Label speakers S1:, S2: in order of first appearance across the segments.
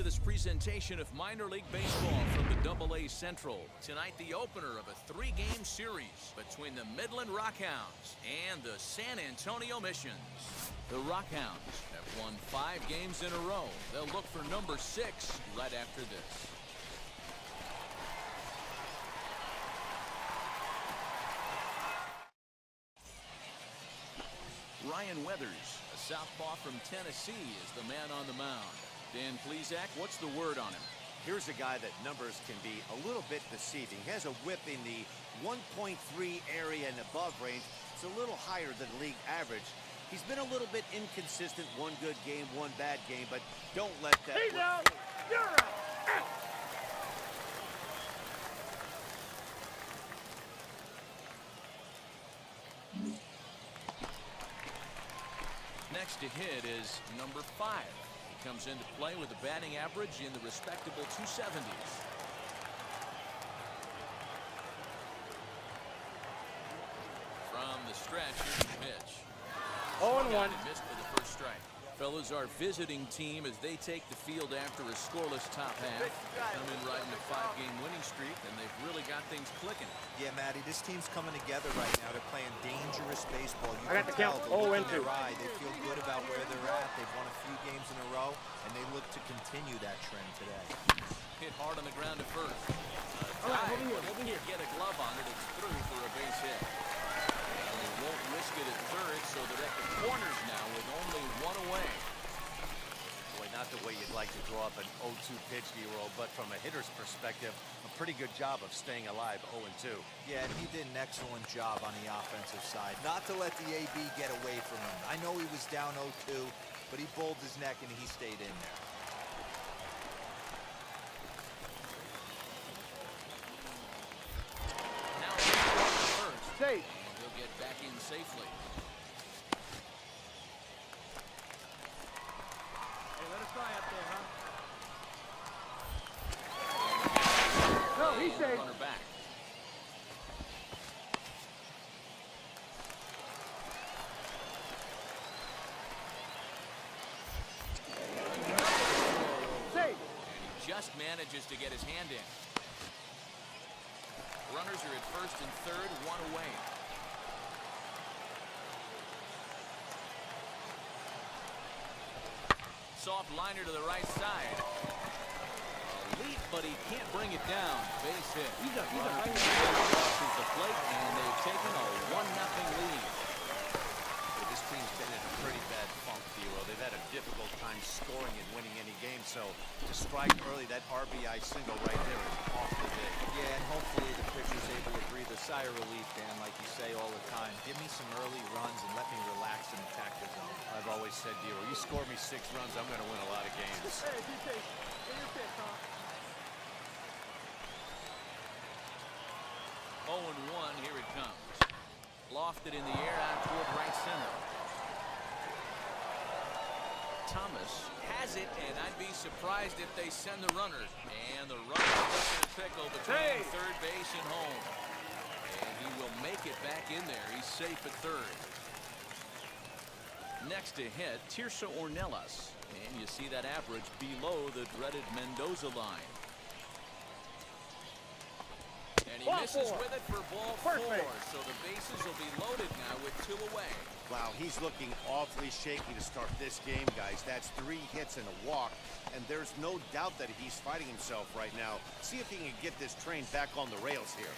S1: this presentation of minor league baseball from the Double-A Central. Tonight, the opener of a 3-game series between the Midland Rockhounds and the San Antonio Missions. The Rockhounds have won 5 games in a row. They'll look for number 6 right after this. Ryan Weathers, a southpaw from Tennessee, is the man on the mound. Dan Plesac, what's the word on him?
S2: Here's a guy that numbers can be a little bit deceiving. He has a whip in the 1.3 area and above range. It's a little higher than league average. He's been a little bit inconsistent. One good game, one bad game, but don't let that...
S3: He's out! You're out!
S1: Next to hit is number 5. He comes into play with a batting average in the respectable 270s. From the stretch, here's the pitch.
S3: 0-1.
S1: Missed for the first strike. Fellas, our visiting team as they take the field after a scoreless top half. Come in riding a 5-game winning streak, and they've really got things clicking.
S4: Yeah, Matty, this team's coming together right now. They're playing dangerous baseball. You
S3: I got
S4: can
S3: the count.
S4: tell the look in
S3: 0-2.
S4: their eye. They feel good about where they're at. They've won a few games in a row, and they look to continue that trend today.
S1: Hit hard on the ground at first.
S3: All right, over here.
S1: Get a glove on it. It's through for a base hit. And they won't risk it at third, so they're at the corners now with only 1 away.
S2: Boy, not the way you'd like to draw up an 0-2 pitch, D-roll, but from a hitter's perspective, a pretty good job of staying alive 0-2.
S4: Yeah, and he did an excellent job on the offensive side. Not to let the AB get away from him. I know he was down 0-2, but he bowled his neck and he stayed in there.
S1: Now he's first.
S3: Safe.
S1: And he'll get back in safely.
S3: Hey, let us try up there, huh? No, he's
S1: And
S3: safe.
S1: runner back.
S3: Safe.
S1: And he just manages to get his hand in. Runners are at first and third, 1 away. Soft liner to the right side. A leap, but he can't bring it down. Base hit.
S3: He's up.
S1: Crosses the plate, and they've taken a 1-0 lead.
S2: Well, this team's been in a pretty bad funk, D-roll. They've had a difficult time scoring and winning any game, so to strike early, that RBI single right there is awfully big.
S4: Yeah, and hopefully the pitcher's able to breathe a sigh of relief, Dan, like you say all the time. Give me some early runs and let me relax and attack the zone.
S2: I've always said, D-roll, you score me 6 runs, I'm going to win a lot of games.
S3: Hey, be safe. Get your pitch, huh?
S1: 0-1, here it comes. Lofted in the air out toward right center. Thomas has it, and I'd be surprised if they send the runner. And the runner stuck in a pickle between third base and home. And he will make it back in there. He's safe at third. Next to hit, Tirso Ornelas. And you see that average below the dreaded Mendoza line. And he misses with it for ball 4. So the bases will be loaded now with 2 away.
S2: Wow, he's looking awfully shaky to start this game, guys. That's 3 hits and a walk, and there's no doubt that he's fighting himself right now. See if he can get this train back on the rails here.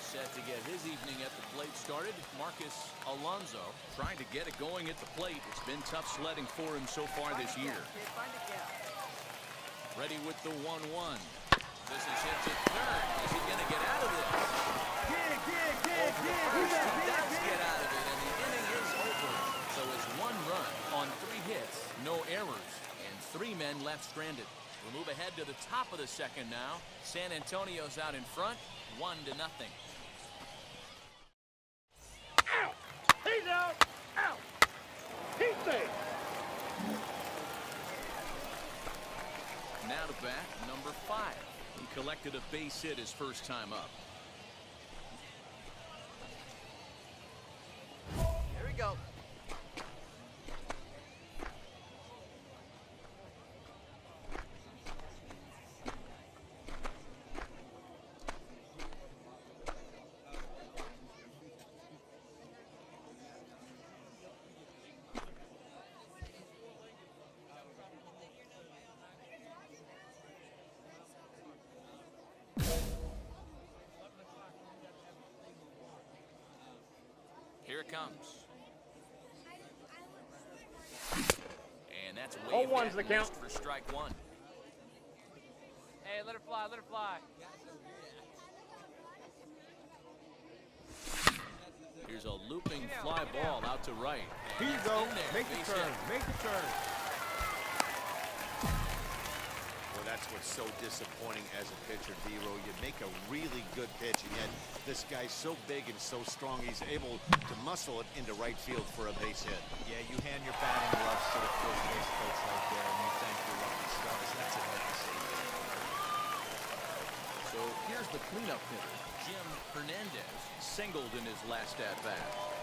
S1: Set to get his evening at the plate started, Marcus Alonso trying to get it going at the plate. It's been tough sledding for him so far this year. Ready with the 1-1. This is hit to third. Is he going to get out of this? He does get out of it, and the inning is over. So it's 1 run on 3 hits, no errors, and 3 men left stranded. We'll move ahead to the top of the second now. San Antonio's out in front, 1-0.
S3: Out. He's out. Out. He's safe.
S1: Now to bat, number 5. He collected a base hit his first time up.
S2: Here we go.
S3: One's the count.
S1: For strike one.
S5: Hey, let her fly, let her fly.
S1: Here's a looping fly ball out to right.
S3: Here you go.
S1: In there,
S3: Make the
S1: base
S3: turn.
S1: hit.
S3: Make the turn.
S2: Well, that's what's so disappointing as a pitcher, D-Row. You make a really good pitch, and yet this guy's so big and so strong, he's able to muscle it into right field for a base hit.
S4: Yeah, you hand your batting gloves to the first base coach right there, and you thank your lucky stars. That's a legacy.
S1: So here's the cleanup hitter. Jim Hernandez singled in his last at-bat.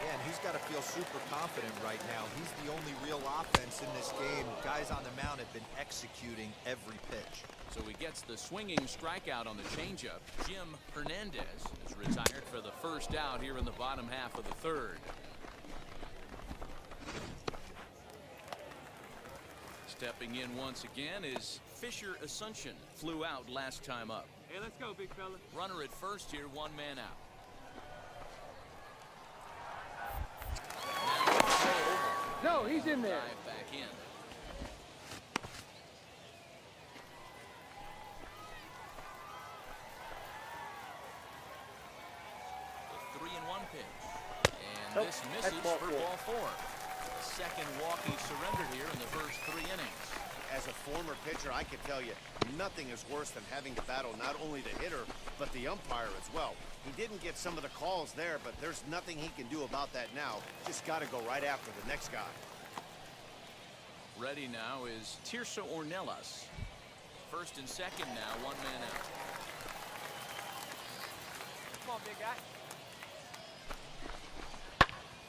S4: Yeah, and he's got to feel super confident right now. He's the only real offense in this game. Guys on the mound have been executing every pitch.
S1: So he gets the swinging strikeout on the changeup. Jim Hernandez is retired for the first out here in the bottom half of the third. Stepping in once again is Fisher Asuncion. Flew out last time up.
S5: Hey, let's go, big fella.
S1: Runner at first here, one man out.
S3: No, he's in there.
S1: Drive back in. The 3-1 pitch. And
S3: Nope,
S1: this
S3: that's
S1: misses
S3: ball
S1: for
S3: four.
S1: ball four. Second walk he surrendered here in the first 3 innings.
S2: As a former pitcher, I can tell you, nothing is worse than having to battle not only the hitter, but the umpire as well. He didn't get some of the calls there, but there's nothing he can do about that now. Just got to go right after the next guy.
S1: Ready now is Tirso Ornelas. First and second now, one man out.
S5: Come on, big guy.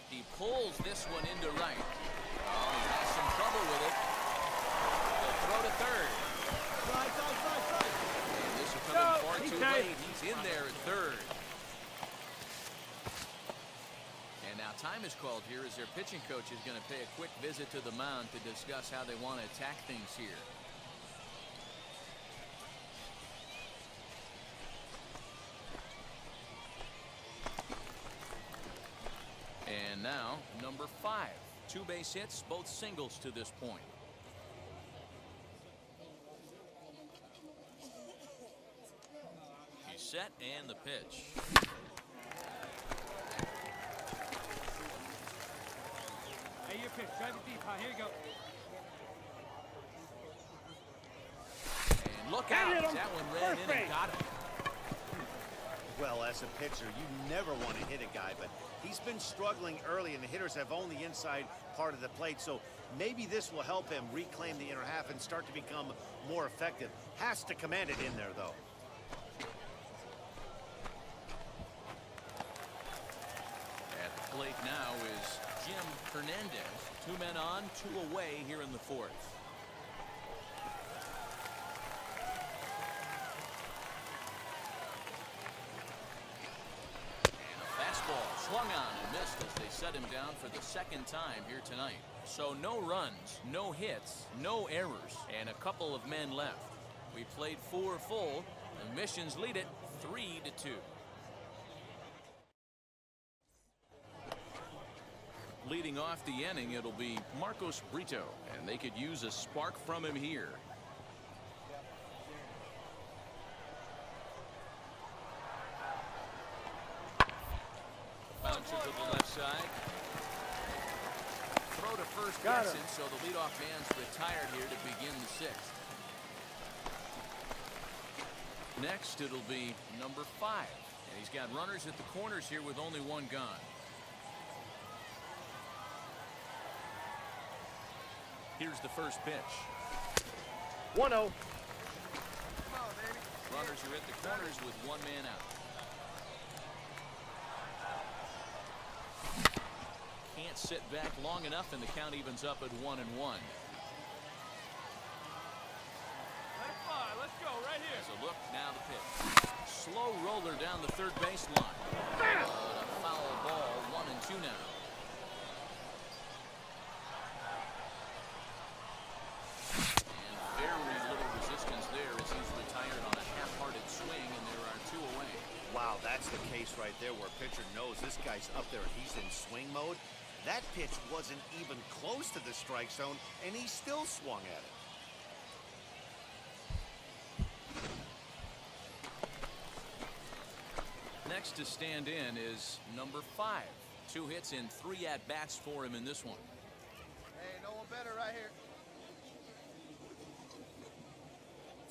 S1: He pulls this one into right. Oh, he has some trouble with it. They'll throw to third. And this will come in far
S3: he's
S1: too
S3: tight.
S1: late. He's in there at third. And now time is called here as their pitching coach is going to pay a quick visit to the mound to discuss how they want to attack things here. And now, number 5. 2 base hits, both singles to this point. He's set and the pitch.
S5: Hey, your pitch. Drive it deep, huh? Here you go.
S1: And look
S3: That
S1: out.
S3: hit him.
S1: That one ran in and got him.
S2: Well, as a pitcher, you never want to hit a guy, but he's been struggling early, and the hitters have only the inside part of the plate, so maybe this will help him reclaim the inner half and start to become more effective. Has to command it in there, though.
S1: At the plate now is Jim Hernandez. 2 men on, 2 away here in the fourth. Fastball swung on and missed as they set him down for the second time here tonight. So no runs, no hits, no errors, and a couple of men left. We played 4 full. The Missions lead it 3-2. Leading off the inning, it'll be Marcos Brito, and they could use a spark from him here. Bounce it to the left side. Throw to first
S3: Got
S1: gets
S3: him.
S1: it, so the leadoff man's retired here to begin the 6th. Next, it'll be number 5. And he's got runners at the corners here with only 1 gone. Here's the first pitch.
S3: 1-0.
S5: Come on, baby.
S1: Runners are at the corners with 1 man out. Can't sit back long enough, and the count evens up at 1-1.
S5: Let it fly. Let's go right here.
S1: As a look, now the pitch. Slow roller down the third baseline. A foul ball, 1-2 now. And very little resistance there as he's retired on a half-hearted swing, and there are 2 away.
S2: Wow, that's the case right there where pitcher knows this guy's up there and he's in swing mode. That pitch wasn't even close to the strike zone, and he still swung at it.
S1: Next to stand in is number 5. 2 hits and 3 at-bats for him in this one.
S3: Hey, no one better right here.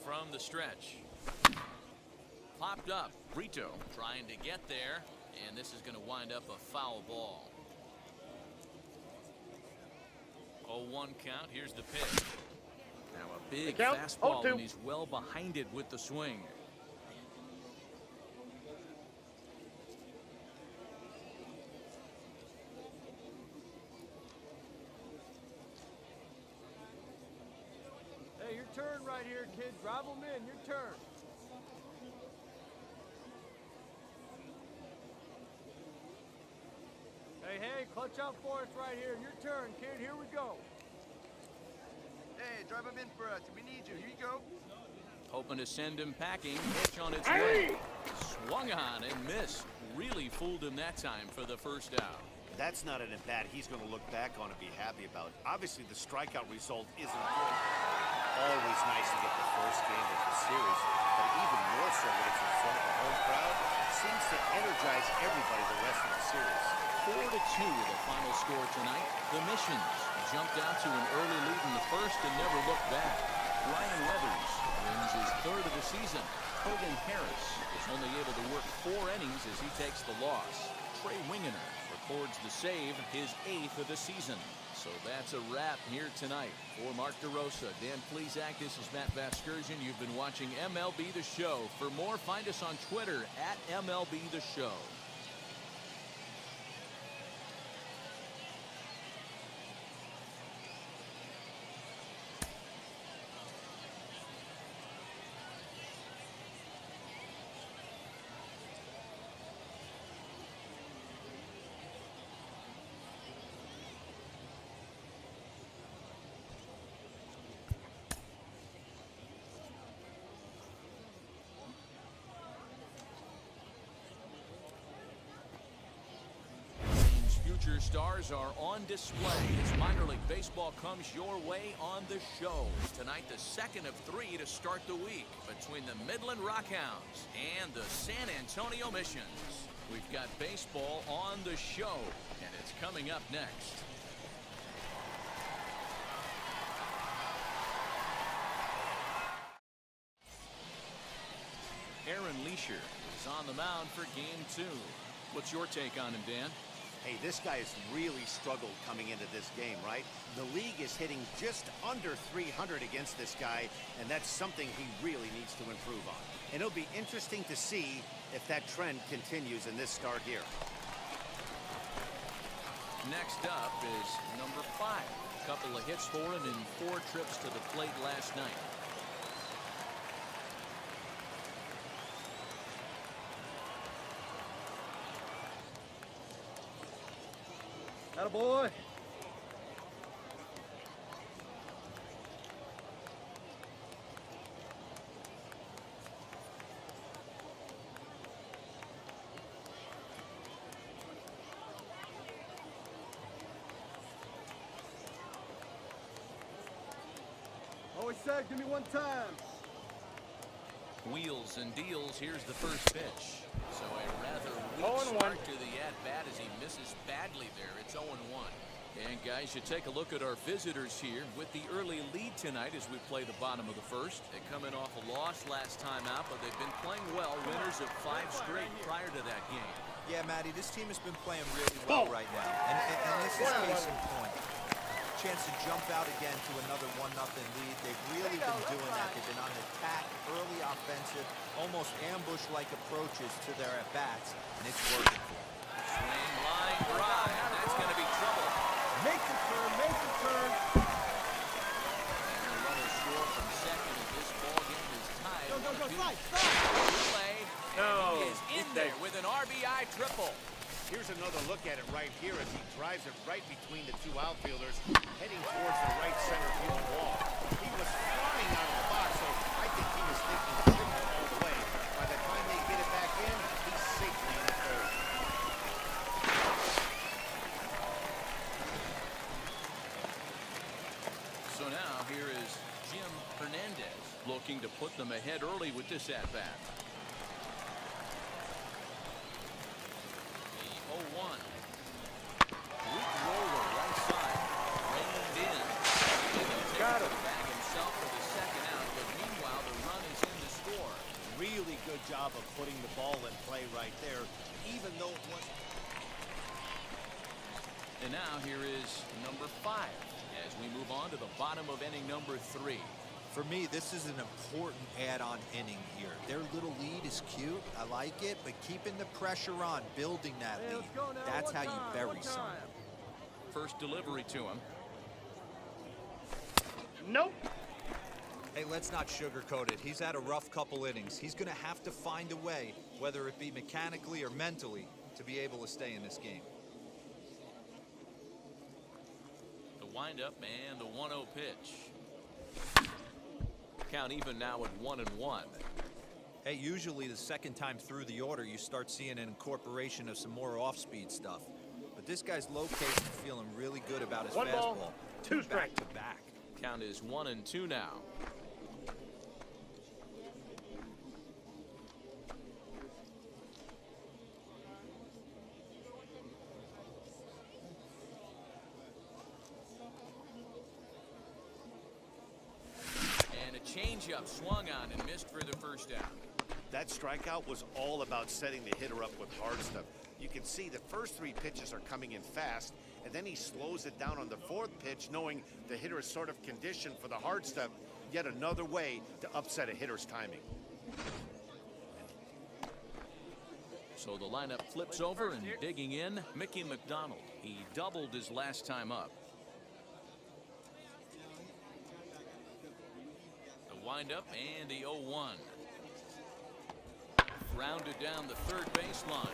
S1: From the stretch. Popped up. Brito trying to get there, and this is going to wind up a foul ball. 0-1 count. Here's the pitch. Now a big
S3: count.
S1: fastball,
S3: 0-2.
S1: and he's well behind it with the swing.
S5: Hey, your turn right here, kid. Drive them in. Your turn. Hey, clutch out for us right here. Your turn, kid. Here we go.
S3: Hey, drive him in for us. We need you. Here you go.
S1: Hoping to send him packing. Pitch on its way. Swung on and missed. Really fooled him that time for the first out.
S2: That's not an at-bat he's going to look back on and be happy about. Obviously, the strikeout result isn't good. Always nice to get the first game of the series, but even more so when it's in front of a home crowd. Seems to energize everybody the rest of the series.
S1: 4-2 the final score tonight. The Missions jumped out to an early lead in the first and never looked back. Ryan Weathers wins his 3rd of the season. Hogan Harris is only able to work 4 innings as he takes the loss. Trey Wingener records the save, his 8th of the season. So that's a wrap here tonight. For Mark DeRosa, Dan Plesac, this is Matt Vasgersian. You've been watching MLB The Show. For more, find us on Twitter at MLB The Show. Future stars are on display as minor league baseball comes your way on the show. Tonight, the 2nd of 3 to start the week between the Midland Rockhounds and the San Antonio Missions. We've got baseball on the show, and it's coming up next. Aaron Leisure is on the mound for game 2. What's your take on him, Dan?
S2: Hey, this guy has really struggled coming into this game, right? The league is hitting just under 300 against this guy, and that's something he really needs to improve on. And it'll be interesting to see if that trend continues in this start here.
S1: Next up is number 5. A couple of hits for him in 4 trips to the plate last night.
S3: Attaboy. Always said, give me one time.
S1: Wheels and deals. Here's the first pitch. So a rather weak
S3: 0-1.
S1: start to the at-bat as he misses badly there. It's 0-1. And guys, you take a look at our visitors here with the early lead tonight as we play the bottom of the first. They come in off a loss last time out, but they've been playing well. Winners of 5 straight prior to that game.
S4: Yeah, Matty, this team has been playing really well right now. And this is case in point. Chance to jump out again to another 1-0 lead. They've really been doing that. They've been on attack, early offensive, almost ambush-like approaches to their at-bats, and it's working for them.
S1: Swing, line, drive. That's going to be trouble.
S3: Make the turn, make the turn.
S1: And the runner score from second as this ball game is tied.
S3: Go, slide.
S1: Play.
S3: No.
S1: He is in there with an RBI triple.
S2: Here's another look at it right here as he drives it right between the 2 outfielders, heading towards the right center field wall. He was flying out of the box, so I think he was thinking triple all the way. By the time they get it back in, he's safely in the third.
S1: So now here is Jim Hernandez looking to put them ahead early with this at-bat.
S2: good job of putting the ball in play right there, even though it wasn't.
S1: And now here is number 5 as we move on to the bottom of inning number 3.
S4: For me, this is an important add-on inning here. Their little lead is cute. I like it, but keeping the pressure on, building that
S5: Hey,
S4: lead,
S5: let's go now.
S4: that's
S5: One
S4: how you
S5: time,
S4: bury
S5: one
S4: something.
S5: time.
S1: First delivery to him.
S3: Nope.
S4: Hey, let's not sugarcoat it. He's had a rough couple innings. He's going to have to find a way, whether it be mechanically or mentally, to be able to stay in this game.
S1: The windup and the 1-0 pitch. Count even now at 1-1.
S4: Hey, usually the second time through the order, you start seeing an incorporation of some more off-speed stuff. But this guy's located and feeling really good about his
S3: One ball,
S4: fastball.
S3: two strikes.
S4: Back to back.
S1: Count is 1-2 now. And a changeup swung on and missed for the first down.
S2: That strikeout was all about setting the hitter up with hard stuff. You can see the first 3 pitches are coming in fast, and then he slows it down on the 4th pitch, knowing the hitter is sort of conditioned for the hard stuff. Yet another way to upset a hitter's timing.
S1: So the lineup flips over and digging in, Mickey McDonald. He doubled his last time up. The windup and the 0-1. Rounded down the third baseline.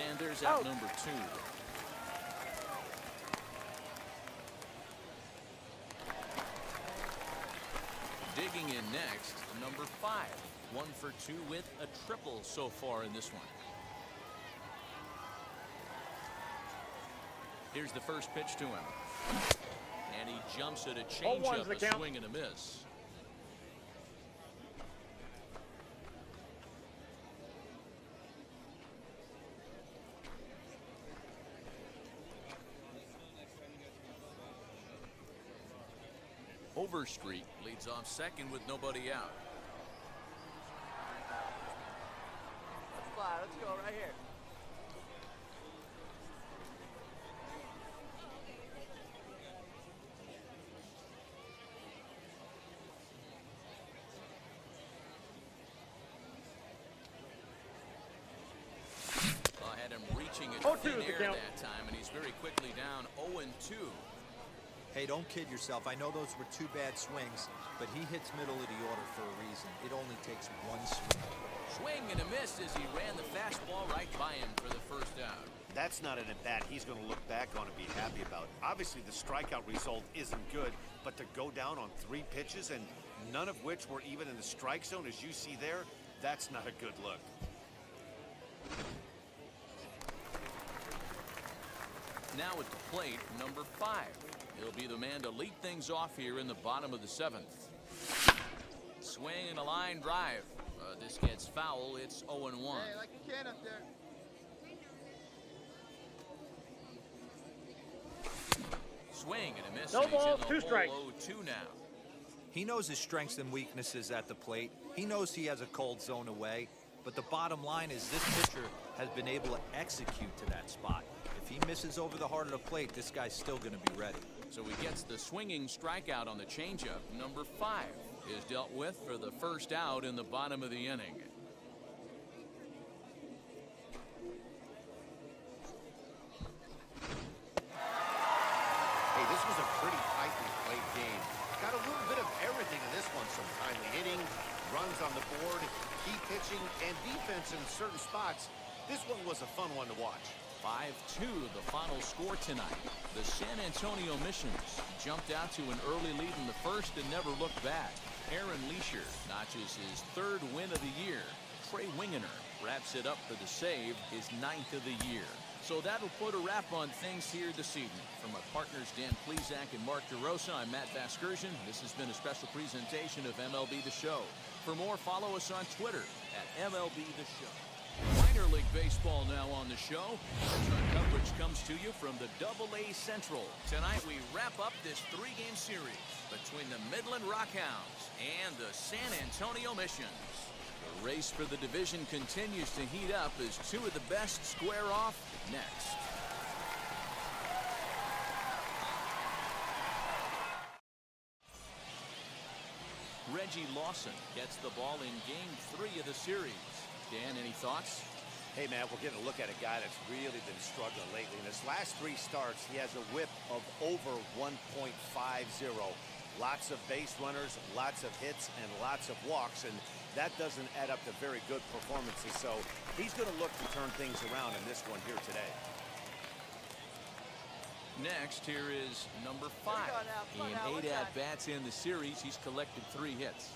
S1: And there's out number 2. Digging in next, number 5. 1 for 2 with a triple so far in this one. Here's the first pitch to him. And he jumps at a changeup, a swing and a miss. Overstreet leads off second with nobody out.
S5: Let's fly. Let's go right here.
S1: I had him reaching at
S3: 0-2
S1: thin
S3: is the
S1: air
S3: count.
S1: that time, and he's very quickly down 0-2.
S4: Hey, don't kid yourself. I know those were 2 bad swings, but he hits middle of the order for a reason. It only takes 1 swing.
S1: Swing and a miss as he ran the fastball right by him for the first out.
S2: That's not an at-bat he's going to look back on and be happy about. Obviously, the strikeout result isn't good, but to go down on 3 pitches and none of which were even in the strike zone, as you see there, that's not a good look.
S1: Now at the plate, number 5. He'll be the man to lead things off here in the bottom of the 7th. Swing and a line drive. This gets foul. It's 0-1.
S5: Hey, like you can up there.
S1: Swing and a miss.
S3: No
S1: and he's
S3: balls,
S1: in the
S3: 2
S1: hole,
S3: strikes.
S1: 0-2 now.
S4: He knows his strengths and weaknesses at the plate. He knows he has a cold zone away. But the bottom line is this pitcher has been able to execute to that spot. If he misses over the heart of the plate, this guy's still going to be ready.
S1: So he gets the swinging strikeout on the changeup. Number 5 is dealt with for the first out in the bottom of the inning.
S2: Hey, this was a pretty tightly played game. Got a little bit of everything in this one. Some timely hitting, runs on the board, key pitching, and defense in certain spots. This one was a fun one to watch.
S1: 5-2 the final score tonight. The San Antonio Missions jumped out to an early lead in the first and never looked back. Aaron Leisure notches his 3rd win of the year. Trey Wingener wraps it up for the save, his 9th of the year. So that'll put a wrap on things here this evening. From my partners Dan Plesac and Mark DeRosa, I'm Matt Vasgersian. This has been a special presentation of MLB The Show. For more, follow us on Twitter at MLB The Show. Minor minor league baseball now on the show. As our coverage comes to you from the AA Central. Tonight we wrap up this three-game series between the Midland Rockhounds and the San Antonio Missions. The race for the division continues to heat up as two of the best square off next. Reggie Lawson gets the ball in Game 3 of the series. Dan, any thoughts?
S2: Hey, man, we're getting a look at a guy that's really been struggling lately. In his last 3 starts, he has a whip of over 1.50. Lots of base runners, lots of hits, and lots of walks, and that doesn't add up to very good performances. So he's going to look to turn things around in this one here today.
S1: Next, here is number 5. In 8 at-bats in the series, he's collected 3 hits.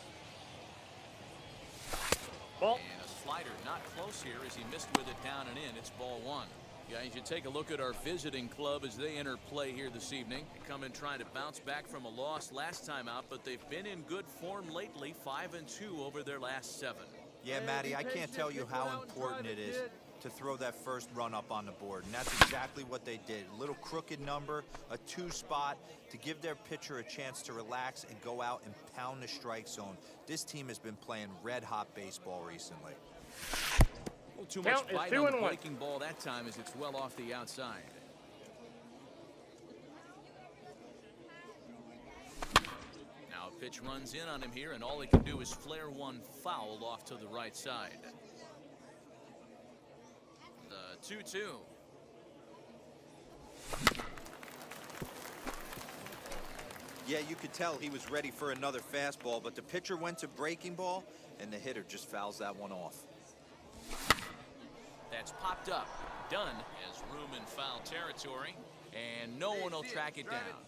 S6: Ball.
S1: And a slider not close here as he missed with it down and in. It's ball 1. Guys, you take a look at our visiting club as they enter play here this evening. They come in trying to bounce back from a loss last time out, but they've been in good form lately, 5-2 over their last 7.
S4: Yeah, Matty, I can't tell you how important it is to throw that first run up on the board, and that's exactly what they did. A little crooked number, a 2 spot to give their pitcher a chance to relax and go out and pound the strike zone. This team has been playing red-hot baseball recently.
S1: A little too much bite on the
S6: 2-1.
S1: breaking ball that time as it's well off the outside. Now a pitch runs in on him here, and all he can do is flare one foul off to the right side. 2-2.
S4: Yeah, you could tell he was ready for another fastball, but the pitcher went to breaking ball, and the hitter just fouls that one off.
S1: That's popped up. Dunn has room in foul territory, and no one will track it down.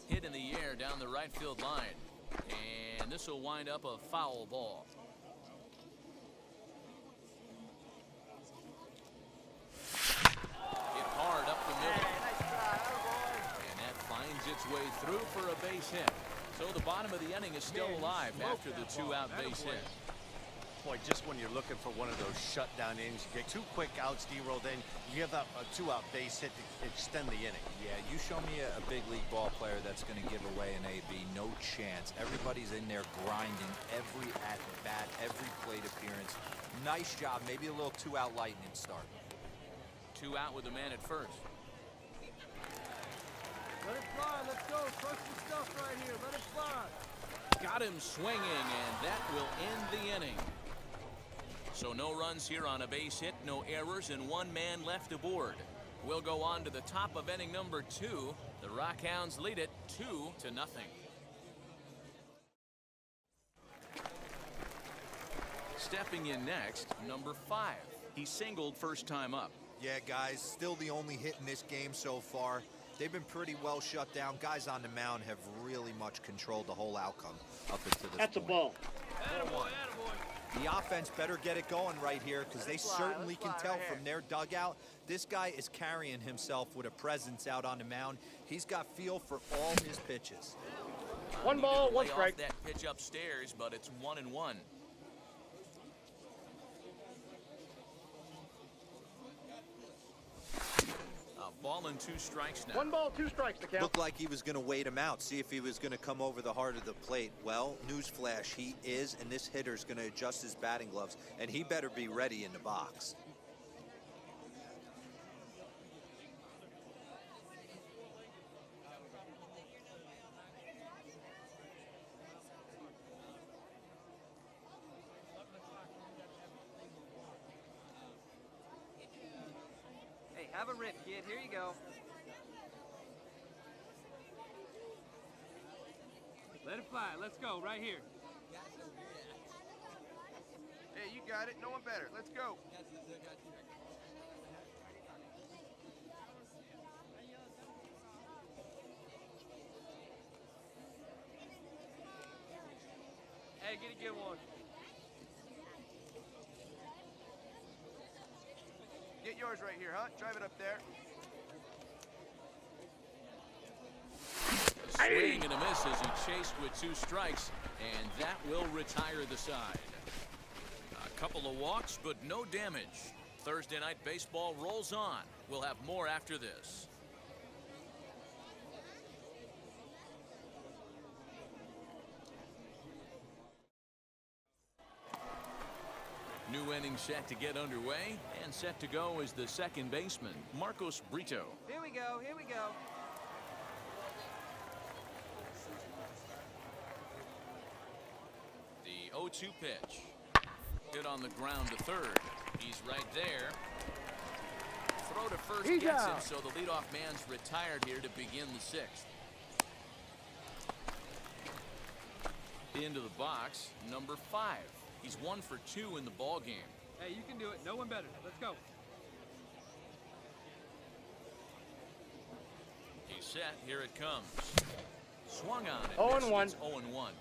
S1: Hit in the air down the right field line. And this will wind up a foul ball. Hit hard up the middle. And that finds its way through for a base hit. So the bottom of the inning is still alive after the 2-out base hit.
S2: Boy, just when you're looking for one of those shutdown innings, you get 2 quick outs, D-roll, then you give up a 2-out base hit to extend the inning.
S4: Yeah, you show me a big league ball player that's going to give away an AB, no chance. Everybody's in there grinding every at-bat, every plate appearance. Nice job, maybe a little 2-out lightning start.
S1: 2 out with the man at first.
S5: Let it fly. Let's go. Trust the stuff right here. Let it fly.
S1: Got him swinging, and that will end the inning. So no runs here on a base hit, no errors, and 1 man left aboard. We'll go on to the top of inning number 2. The Rockhounds lead it 2-0. Stepping in next, number 5. He singled first time up.
S4: Yeah, guys, still the only hit in this game so far. They've been pretty well shut down. Guys on the mound have really much controlled the whole outcome up until this
S6: That's a
S4: point.
S6: ball.
S5: Attaboy, attaboy.
S4: The offense better get it going right here because they certainly can tell from their dugout this guy is carrying himself with a presence out on the mound. He's got feel for all his pitches.
S6: 1 ball,
S1: Needed to
S6: 1
S1: lay
S6: strike.
S1: off that pitch upstairs, but it's 1-1. A ball and 2 strikes now.
S6: 1 ball, 2 strikes to count.
S4: Looked like he was going to wait him out, see if he was going to come over the heart of the plate. Well, newsflash, he is, and this hitter's going to adjust his batting gloves, and he better be ready in the box.
S7: Hey, have a rip, kid. Here you go.
S5: Let it fly. Let's go. Right here.
S3: Hey, you got it. No one better. Let's go.
S5: Hey, get a good one.
S3: Get yours right here, huh? Drive it up there.
S1: The Swing and a miss as he chased with 2 strikes, and that will retire the side. A couple of walks, but no damage. Thursday night baseball rolls on. We'll have more after this. New inning set to get underway, and set to go is the second baseman, Marcos Brito.
S7: Here we go. Here we go.
S1: The 0-2 pitch. Hit on the ground to third. He's right there. Throw to first
S6: He's
S1: gets
S6: out.
S1: him, so the leadoff man's retired here to begin the 6th. Into the box, number 5. He's 1 for 2 in the ball game.
S5: Hey, you can do it. No one better. Let's go.
S1: He's set. Here it comes. Swung on it.
S6: 0-1.
S1: It's 0-1.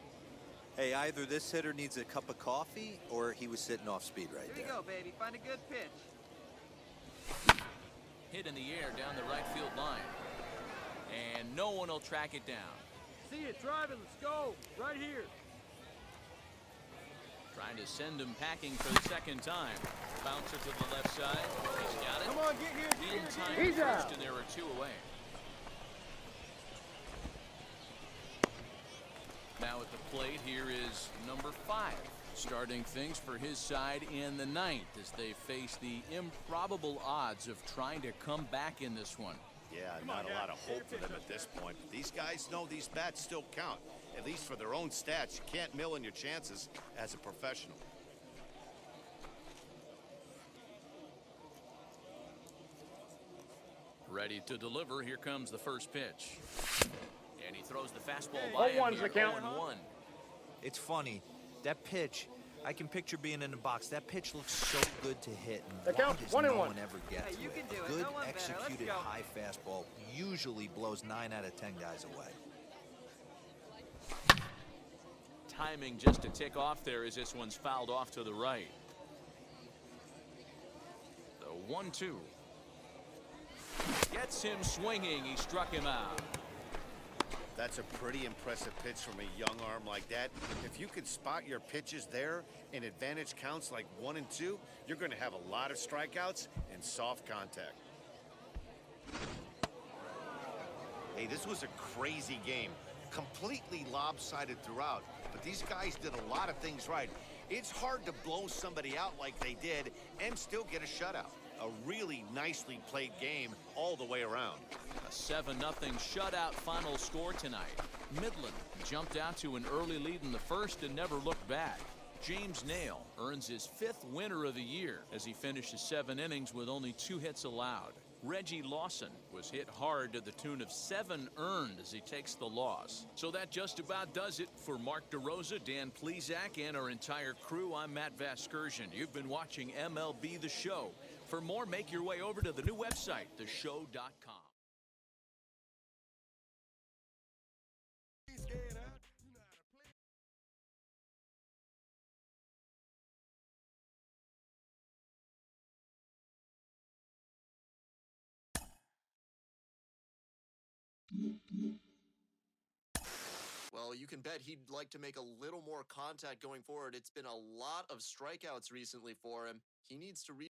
S4: Hey, either this hitter needs a cup of coffee or he was sitting off speed right
S7: Here
S4: there.
S7: you go, baby. Find a good pitch.
S1: Hit in the air down the right field line. And no one will track it down.
S5: See it driving. Let's go. Right here.
S1: Trying to send him packing for the second time. Bouncer to the left side. He's got it.
S5: Come on, get here.
S1: In time
S6: He's
S1: first,
S6: out.
S1: and there are 2 away. Now at the plate, here is number 5. Starting things for his side in the 9th as they face the improbable odds of trying to come back in this one.
S2: Yeah, not a lot of hope for them at this point. But these guys know these bats still count, at least for their own stats. You can't mill in your chances as a professional.
S1: Ready to deliver. Here comes the first pitch. And he throws the fastball by him
S6: 0-1's
S1: here.
S6: the count.
S1: 0-1.
S4: It's funny. That pitch, I can picture being in the box. That pitch looks so good to hit. And
S6: The
S4: why
S6: count,
S4: does
S6: 1-1.
S4: no one ever get
S7: Hey,
S4: to
S7: you
S4: it?
S7: can do
S4: A
S7: it.
S4: good
S7: No one better. Let's
S4: executed
S7: go.
S4: high fastball usually blows 9 out of 10 guys away.
S1: Timing just to tick off there as this one's fouled off to the right. The 1-2. Gets him swinging. He struck him out.
S2: That's a pretty impressive pitch from a young arm like that. If you can spot your pitches there in advantage counts like 1 and 2, you're going to have a lot of strikeouts and soft contact. Hey, this was a crazy game. Completely lopsided throughout, but these guys did a lot of things right. It's hard to blow somebody out like they did and still get a shutout. A really nicely played game all the way around.
S1: A 7-0 shutout final score tonight. Midland jumped out to an early lead in the first and never looked back. James Nail earns his 5th winner of the year as he finishes 7 innings with only 2 hits allowed. Reggie Lawson was hit hard to the tune of 7 earned as he takes the loss. So that just about does it for Mark DeRosa, Dan Plesac, and our entire crew. I'm Matt Vasgersian. You've been watching MLB The Show. For more, make your way over to the new website, theshow.com.
S8: Well, you can bet he'd like to make a little more contact going forward. It's been a lot of strikeouts recently for him. He needs to